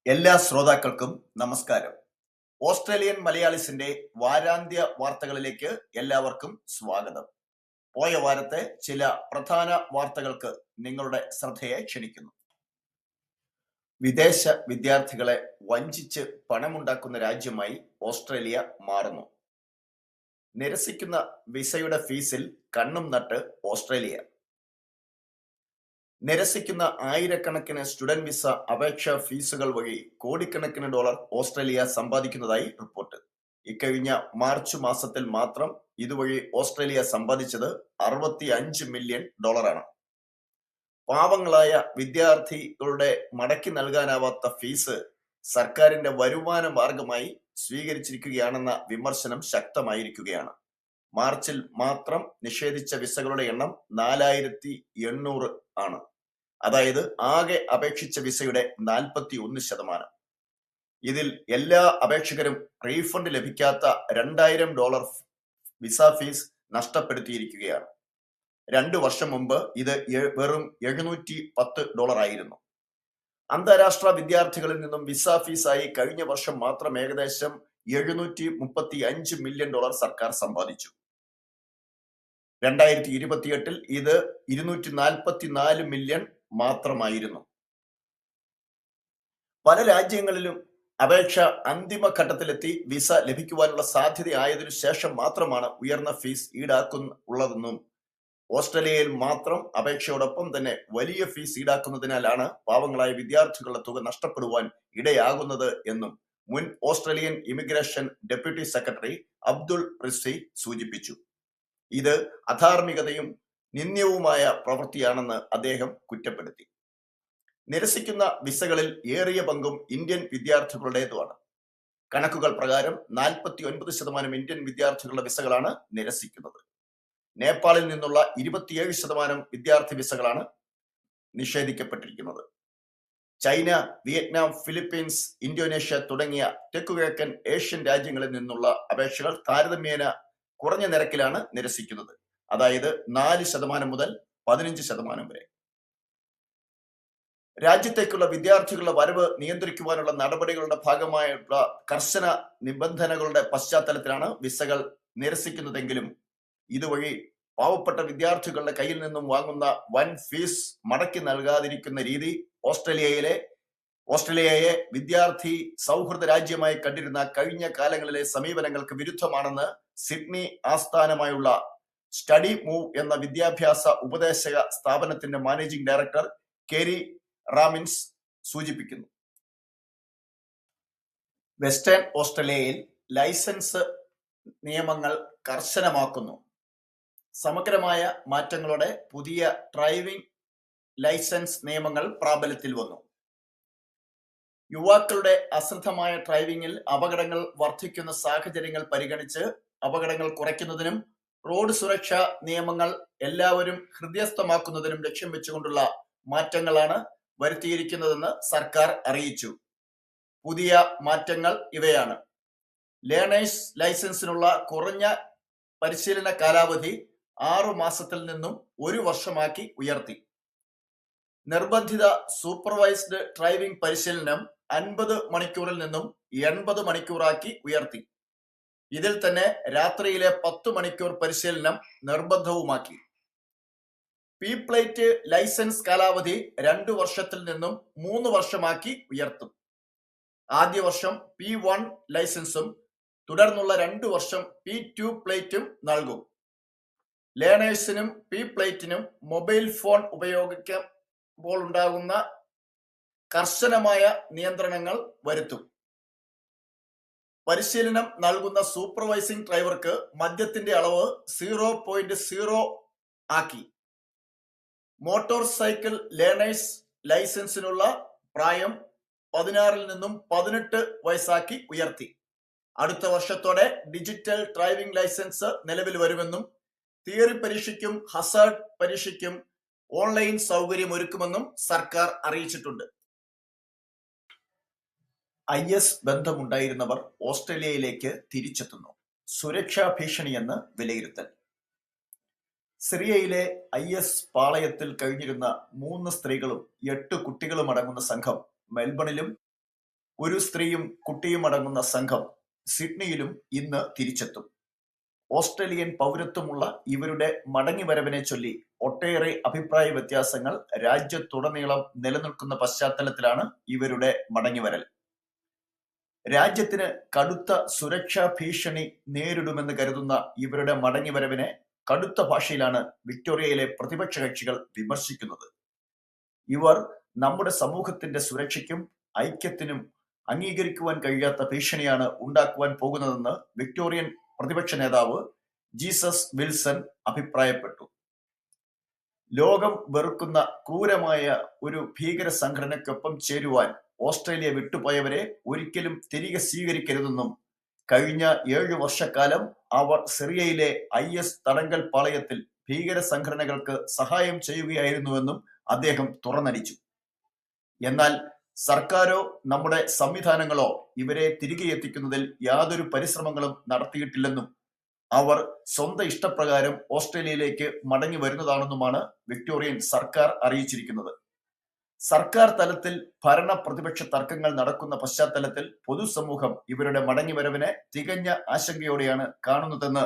എല്ലാ ശ്രോതാക്കൾക്കും നമസ്കാരം. ഓസ്ട്രേലിയൻ മലയാളിസിന്റെ വാരാന്ത്യ വാർത്തകളിലേക്ക് എല്ലാവർക്കും സ്വാഗതം. പോയ വാരത്തെ ചില പ്രധാന വാർത്തകൾക്ക് നിങ്ങളുടെ ശ്രദ്ധയെ ക്ഷണിക്കുന്നു. വിദേശ വിദ്യാർത്ഥികളെ വഞ്ചിച്ച് പണമുണ്ടാക്കുന്ന രാജ്യമായി ഓസ്ട്രേലിയ മാറുന്നു. നിരസിക്കുന്ന വിസയുടെ ഫീസിൽ കണ്ണും നട്ട് ഓസ്ട്രേലിയ. നിരസിക്കുന്ന ആയിരക്കണക്കിന് സ്റ്റുഡന്റ് വിസ അപേക്ഷാ ഫീസുകൾ വഴി കോടിക്കണക്കിന് ഡോളർ ഓസ്ട്രേലിയ സമ്പാദിക്കുന്നതായി റിപ്പോർട്ട്. ഇക്കഴിഞ്ഞ മാർച്ച് മാസത്തിൽ മാത്രം ഇതുവഴി ഓസ്ട്രേലിയ സമ്പാദിച്ചത് 65 മില്യൺ ഡോളറാണ്. പാവങ്ങളായ വിദ്യാർത്ഥികളുടെ മടക്കി നൽകാനാവാത്ത ഫീസ് സർക്കാരിന്റെ വരുമാന മാർഗമായി സ്വീകരിച്ചിരിക്കുകയാണെന്ന വിമർശനം ശക്തമായിരിക്കുകയാണ്. മാർച്ചിൽ മാത്രം നിഷേധിച്ച വിസകളുടെ എണ്ണം 4800 ആണ്. അതായത് ആകെ അപേക്ഷിച്ച വിസയുടെ 41%. ഇതിൽ എല്ലാ അപേക്ഷകരും റീഫണ്ട് ലഭിക്കാത്ത $2000 വിസ ഫീസ് നഷ്ടപ്പെടുത്തിയിരിക്കുകയാണ്. 2 വർഷം മുമ്പ് ഇത് വെറും $710 ആയിരുന്നു. അന്താരാഷ്ട്ര വിദ്യാർത്ഥികളിൽ നിന്നും വിസ ഫീസായി കഴിഞ്ഞ വർഷം മാത്രം ഏകദേശം $735 മില്യൺ സർക്കാർ സമ്പാദിച്ചു. 2028 ഇത് 244 മില്യൺ മാത്രമായിരുന്നു. പല രാജ്യങ്ങളിലും അപേക്ഷ അന്തിമ ഘട്ടത്തിലെത്തി വിസ ലഭിക്കുവാനുള്ള സാധ്യതയായതിനു ശേഷം മാത്രമാണ് ഉയർന്ന ഫീസ് ഈടാക്കുന്നുള്ളതെന്നും ഓസ്ട്രേലിയയിൽ മാത്രം അപേക്ഷയോടൊപ്പം തന്നെ വലിയ ഫീസ് ഈടാക്കുന്നതിനാലാണ് പാവങ്ങളായ വിദ്യാർത്ഥികളുടെ തുക നഷ്ടപ്പെടുവാൻ ഇടയാകുന്നത് എന്നും മുൻ Australian immigration deputy secretary Abdul Rizvi സൂചിപ്പിച്ചു. ഇത് അധാർമികതയും നിന്ദ്യവുമായ പ്രവൃത്തിയാണെന്ന് അദ്ദേഹം കുറ്റപ്പെടുത്തി. നിരസിക്കുന്ന വിസകളിൽ ഏറിയ പങ്കും ഇന്ത്യൻ വിദ്യാർത്ഥികളുടേതുമാണ്. കണക്കുകൾ പ്രകാരം 49% ഇന്ത്യൻ വിദ്യാർത്ഥികളുടെ വിസകളാണ് നിരസിക്കുന്നത്. നേപ്പാളിൽ നിന്നുള്ള 27% വിദ്യാർത്ഥി വിസകളാണ് നിഷേധിക്കപ്പെട്ടിരിക്കുന്നത്. ചൈന, വിയറ്റ്നാം, ഫിലിപ്പീൻസ്, ഇന്തോനേഷ്യ തുടങ്ങിയ തെക്കുകിഴക്കൻ ഏഷ്യൻ രാജ്യങ്ങളിൽ നിന്നുള്ള അപേക്ഷകൾ താരതമ്യേന കുറഞ്ഞ നിരക്കിലാണ് നിരസിക്കുന്നത്. അതായത് 4% മുതൽ 15% വരെ. രാജ്യത്തേക്കുള്ള വിദ്യാർത്ഥികളുടെ വരവ് നിയന്ത്രിക്കുവാനുള്ള നടപടികളുടെ ഭാഗമായുള്ള കർശന നിബന്ധനകളുടെ പശ്ചാത്തലത്തിലാണ് വിസകൾ നിരസിക്കുന്നതെങ്കിലും ഇതുവഴി പാവപ്പെട്ട വിദ്യാർത്ഥികളുടെ കയ്യിൽ നിന്നും വാങ്ങുന്ന വൻ ഫീസ് മടക്കി നൽകാതിരിക്കുന്ന രീതി ഓസ്ട്രേലിയയെ വിദ്യാർത്ഥി സൗഹൃദ രാജ്യമായി കണ്ടിരുന്ന കഴിഞ്ഞ കാലങ്ങളിലെ സമീപനങ്ങൾക്ക് വിരുദ്ധമാണെന്ന് സിഡ്നി ആസ്ഥാനമായുള്ള സ്റ്റഡി മൂവ് എന്ന വിദ്യാഭ്യാസ ഉപദേശക സ്ഥാപനത്തിന്റെ മാനേജിംഗ് ഡയറക്ടർ കേരി റാമിൻസ് സൂചിപ്പിക്കുന്നു. വെസ്റ്റേൺ ഓസ്ട്രേലിയയിൽ ലൈസൻസ് നിയമങ്ങൾ കർശനമാക്കുന്നു. സമഗ്രമായ മാറ്റങ്ങളോടെ പുതിയ ഡ്രൈവിംഗ് ലൈസൻസ് നിയമങ്ങൾ പ്രാബല്യത്തിൽ വന്നു. യുവാക്കളുടെ അശ്രദ്ധമായ ഡ്രൈവിംഗിൽ അപകടങ്ങൾ വർദ്ധിക്കുന്ന സാഹചര്യങ്ങൾ പരിഗണിച്ച് അപകടങ്ങൾ കുറയ്ക്കുന്നതിനും റോഡ് സുരക്ഷാ നിയമങ്ങൾ എല്ലാവരും ഹൃദയസ്ഥമാക്കുന്നതിനും ലക്ഷ്യം വെച്ചുകൊണ്ടുള്ള മാറ്റങ്ങളാണ് വരുത്തിയിരിക്കുന്നതെന്ന് സർക്കാർ അറിയിച്ചു. പുതിയ മാറ്റങ്ങൾ ഇവയാണ്: ലേണേഴ്സ് ലൈസൻസിനുള്ള കുറഞ്ഞ പരിശീലന കാലാവധി 6 മാസത്തിൽ നിന്നും 1 വർഷമാക്കി ഉയർത്തി. നിർബന്ധിത സൂപ്പർവൈസ്ഡ് ഡ്രൈവിംഗ് പരിശീലനം 50 മണിക്കൂറിൽ നിന്നും 80 മണിക്കൂറാക്കി ഉയർത്തി. ഇതിൽ തന്നെ രാത്രിയിലെ 10 മണിക്കൂർ പരിശീലനം നിർബന്ധവുമാക്കി. പി പ്ലേറ്റ് ലൈസൻസ് കാലാവധി 2 വർഷത്തിൽ നിന്നും 3 വർഷമാക്കി ഉയർത്തും. ആദ്യ വർഷം P1 ലൈസൻസും തുടർന്നുള്ള 2 വർഷം P2 പ്ലേറ്റും നൽകും. ലേണേഴ്സിനും പി പ്ലേറ്റിനും മൊബൈൽ ഫോൺ ഉപയോഗിക്കുമ്പോൾ ഉണ്ടാകുന്ന കർശനമായ നിയന്ത്രണങ്ങൾ വരുത്തും. പരിശീലനം നൽകുന്ന സൂപ്പർവൈസിംഗ് ഡ്രൈവർക്ക് മദ്യത്തിന്റെ അളവ് 0.0 ആക്കി. മോട്ടോർ സൈക്കിൾ ലേണേഴ്സ് ലൈസൻസിനുള്ള പ്രായം 16 നിന്നും 18 വയസ്സാക്കി ഉയർത്തി. അടുത്ത വർഷത്തോടെ ഡിജിറ്റൽ ഡ്രൈവിംഗ് ലൈസൻസ് നിലവിൽ വരുമെന്നും തിയറി പരീക്ഷയ്ക്കും ഹസാർഡ് പരീക്ഷയ്ക്കും ഓൺലൈൻ സൗകര്യം ഒരുക്കുമെന്നും സർക്കാർ അറിയിച്ചിട്ടുണ്ട്. IS ബന്ധമുണ്ടായിരുന്നവർ ഓസ്ട്രേലിയയിലേക്ക് തിരിച്ചെത്തുന്നു. സുരക്ഷാ ഭീഷണിയെന്ന് വിലയിരുത്തൽ. സിറിയയിലെ IS പാളയത്തിൽ കഴിഞ്ഞിരുന്ന 3 സ്ത്രീകളും 8 കുട്ടികളും അടങ്ങുന്ന സംഘം മെൽബണിലും ഒരു സ്ത്രീയും കുട്ടിയും അടങ്ങുന്ന സംഘം സിഡ്നിയിലും ഇന്ന് തിരിച്ചെത്തും. ഓസ്ട്രേലിയൻ പൗരത്വമുള്ള ഇവരുടെ മടങ്ങിവരവിനെ ചൊല്ലി ഒട്ടേറെ അഭിപ്രായ വ്യത്യാസങ്ങൾ രാജ്യത്തുടനീളം നിലനിൽക്കുന്ന പശ്ചാത്തലത്തിലാണ് ഇവരുടെ മടങ്ങിവരൽ. രാജ്യത്തിന് കടുത്ത സുരക്ഷാ ഭീഷണി നേരിടുമെന്ന് കരുതുന്ന ഇവരുടെ മടങ്ങിവരവിനെ കടുത്ത ഭാഷയിലാണ് വിക്ടോറിയയിലെ പ്രതിപക്ഷ കക്ഷികൾ വിമർശിക്കുന്നത്. ഇവർ നമ്മുടെ സമൂഹത്തിന്റെ സുരക്ഷയ്ക്കും ഐക്യത്തിനും അംഗീകരിക്കുവാൻ കഴിയാത്ത ഭീഷണിയാണ് ഉണ്ടാക്കുവാൻ പോകുന്നതെന്ന് വിക്ടോറിയൻ പ്രതിപക്ഷ നേതാവ് ജീസസ് വിൽസൺ അഭിപ്രായപ്പെട്ടു. ലോകം വെറുക്കുന്ന ക്രൂരമായ ഒരു ഭീകര സംഘടനയ്ക്കൊപ്പം ചേരുവാൻ ഓസ്ട്രേലിയ വിട്ടുപോയവരെ ഒരിക്കലും തിരികെ സ്വീകരിക്കരുതെന്നും കഴിഞ്ഞ 7 വർഷക്കാലം അവർ സിറിയയിലെ IS തടങ്കൽ പാളയത്തിൽ ഭീകര സംഘടനകൾക്ക് സഹായം ചെയ്യുകയായിരുന്നുവെന്നും അദ്ദേഹം തുറന്നടിച്ചു. എന്നാൽ സർക്കാരോ നമ്മുടെ സംവിധാനങ്ങളോ ഇവരെ തിരികെ എത്തിക്കുന്നതിൽ യാതൊരു പരിശ്രമങ്ങളും നടത്തിയിട്ടില്ലെന്നും അവർ സ്വന്തം ഇഷ്ടപ്രകാരം ഓസ്ട്രേലിയയിലേക്ക് മടങ്ങി വരുന്നതാണെന്നുമാണ് വിക്ടോറിയൻ സർക്കാർ അറിയിച്ചിരിക്കുന്നത്. സർക്കാർ തലത്തിൽ ഭരണ പ്രതിപക്ഷ തർക്കങ്ങൾ നടക്കുന്ന പശ്ചാത്തലത്തിൽ പൊതുസമൂഹം ഇവരുടെ മടങ്ങിവരവിനെ തികഞ്ഞ ആശങ്കയോടെയാണ് കാണുന്നതെന്ന്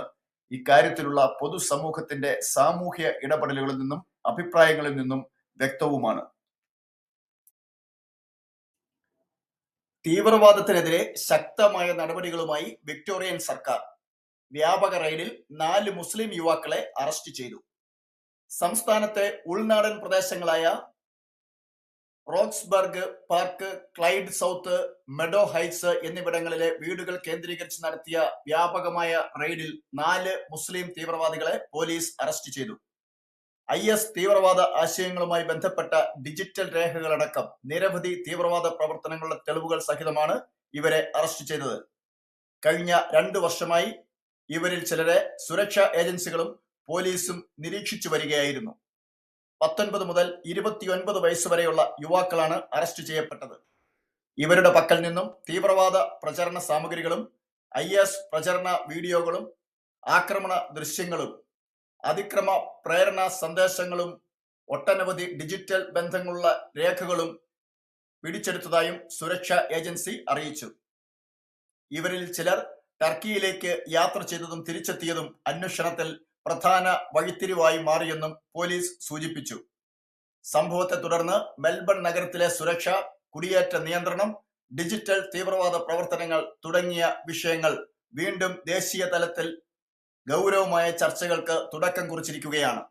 ഇക്കാര്യത്തിലുള്ള പൊതുസമൂഹത്തിന്റെ സാമൂഹ്യ ഇടപെടലുകളിൽ നിന്നും അഭിപ്രായങ്ങളിൽ നിന്നും വ്യക്തവുമാണ്. തീവ്രവാദത്തിനെതിരെ ശക്തമായ നടപടികളുമായി വിക്ടോറിയൻ സർക്കാർ. വ്യാപക റെയ്ഡിൽ 4 മുസ്ലിം യുവാക്കളെ അറസ്റ്റ് ചെയ്തു. സംസ്ഥാനത്തെ ഉൾനാടൻ പ്രദേശങ്ങളായ Roxburgh Park, Clyde South, Meadow Heights എന്നിവിടങ്ങളിലെ വീടുകൾ കേന്ദ്രീകരിച്ച് നടത്തിയ വ്യാപകമായ റെയ്ഡിൽ 4 മുസ്ലിം തീവ്രവാദികളെ പോലീസ് അറസ്റ്റ് ചെയ്തു. IS തീവ്രവാദ ആശയങ്ങളുമായി ബന്ധപ്പെട്ട ഡിജിറ്റൽ രേഖകളടക്കം നിരവധി തീവ്രവാദ പ്രവർത്തനങ്ങളുടെ തെളിവുകൾ സഹിതമാണ് ഇവരെ അറസ്റ്റ് ചെയ്തത്. കഴിഞ്ഞ 2 വർഷമായി ഇവരിൽ ചിലരെ സുരക്ഷാ ഏജൻസികളും പോലീസും നിരീക്ഷിച്ചു വരികയായിരുന്നു. 19 മുതൽ 29 വയസ്സുവരെയുള്ള യുവാക്കളാണ് അറസ്റ്റ് ചെയ്യപ്പെട്ടത്. ഇവരുടെ പക്കൽ നിന്നും തീവ്രവാദ പ്രചരണ സാമഗ്രികളും IS പ്രചരണ വീഡിയോകളും ആക്രമണ ദൃശ്യങ്ങളും അതിക്രമ പ്രേരണ സന്ദേശങ്ങളും ഒട്ടനവധി ഡിജിറ്റൽ ബന്ധങ്ങളുള്ള രേഖകളും പിടിച്ചെടുത്തതായും സുരക്ഷാ ഏജൻസി അറിയിച്ചു. ഇവരിൽ ചിലർ ടർക്കിയിലേക്ക് യാത്ര ചെയ്തതും തിരിച്ചെത്തിയതും അന്വേഷണത്തിൽ പ്രധാന വഴിത്തിരിവായി മാറിയെന്നും പോലീസ് സൂചിപ്പിച്ചു. സംഭവത്തെ തുടർന്ന് മെൽബൺ നഗരത്തിലെ സുരക്ഷ, കുടിയേറ്റ നിയന്ത്രണം, ഡിജിറ്റൽ തീവ്രവാദ പ്രവർത്തനങ്ങൾ തുടങ്ങിയ വിഷയങ്ങൾ വീണ്ടും ദേശീയ തലത്തിൽ ഗൗരവമായ ചർച്ചകൾക്ക് തുടക്കം കുറിച്ചിരിക്കുകയാണ്.